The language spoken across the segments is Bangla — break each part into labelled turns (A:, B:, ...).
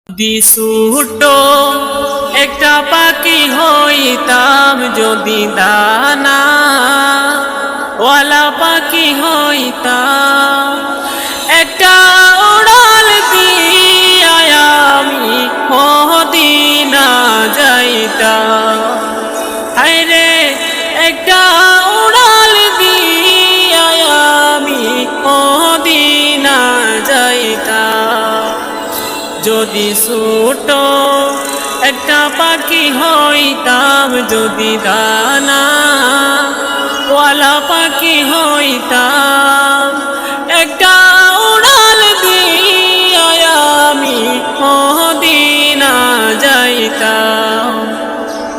A: দিশুটো একটা পাখি হইতাম যদি দানা ওয়ালা পাখি হইতাম, একটা উড়াল দিয়া আমি মদিনা যাইতাম। হায়রে একটা উড়াল দিয়া আমি মদিনা যাইতাম। যদি ছোট একটা পাখি হইতাম, যদি দানা ওয়ালা পাখি হইতাম, একটা উড়াল দিয়া আমি মদিনা যাইতাম।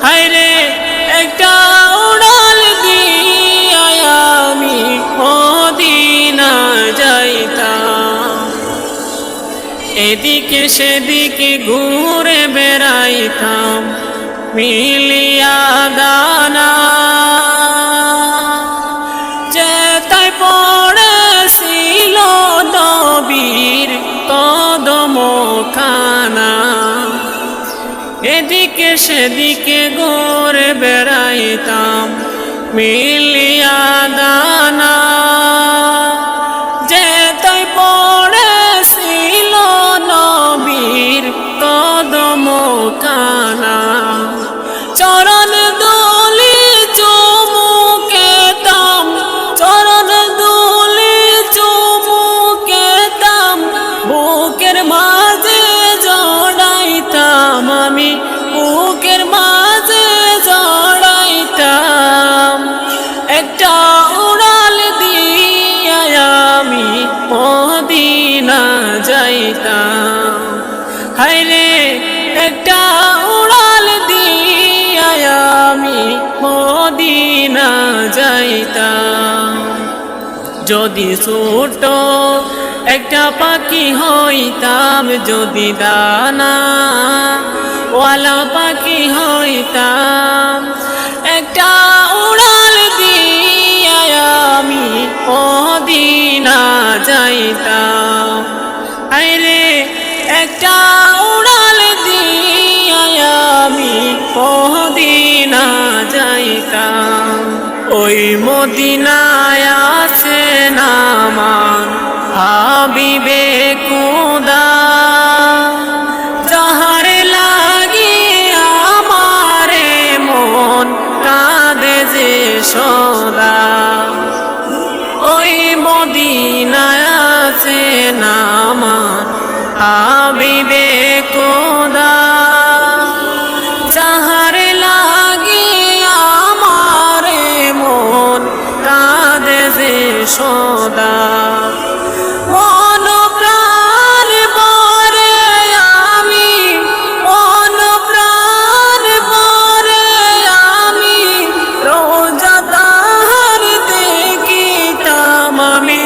A: হায়রে একটা উড়াল দিয়া আমি মদিনা যাইতাম। এদিকে সেদিকে ঘুরে বেড়াইতাম মিলিয়া দানা, যেথায় পড়েছিল নবীর কদমখানা। এদিকে সেদিকে ঘুরে বেড়াইতাম মিলিয়া দানা, যেথায় পড়েছিল নবীর কদমখানা। চরণ দুলি চুমুকেতাম, চরণ দুলি চুমুকেতাম, বুকের মাঝে জড়াইতাম আমি, বুকের মাঝে জড়াইতাম। একটা উড়াল দিয়া আমি মদিনা যাইতাম। হায়রে একটা উড়াল দিয়া আমি মদিনা যাইতাম। যদি ছোট একটা পাখি হইতাম, যদি দানা ওয়ালা পাখি হইতাম, একটা উড়াল দিয়া আমি মদিনা যাইতাম। হায়রে একটা উড়াল দিয়া আমি মদিনা যাইতাম। ওই মদিনায় আছে নামান হাবিবে খুদা, যাহার লাগি আমারে মন কাঁদে যে সদা। ওই মদিনায় আছে নামান হাবিবে খুদা, যাহার লাগি আমারে মন কাঁদে যে সদা। মন প্রাণ ভরে আমি, মন প্রাণ ভরে আমি রোজা তাহার দেখিতাম, আমি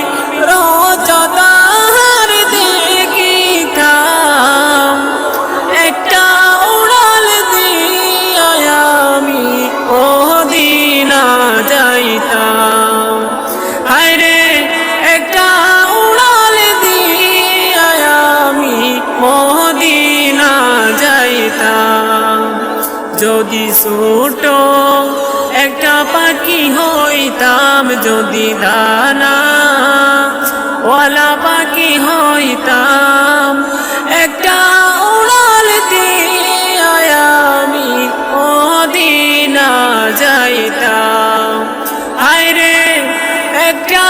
A: রোজা তাহার দেখিতাম। একটা উড়াল দিয়া আমি মদিনা যাইতাম। হায়রে একটা উড়াল দিয়া আমি মদিনা যাইতাম। যদি ছোট একটা পাখি হইতাম, যদি দানা ওয়ালা পাখি হইতাম, একটা উড়াল দিয়া আমি মদিনা যাইতাম। হায়রে একটা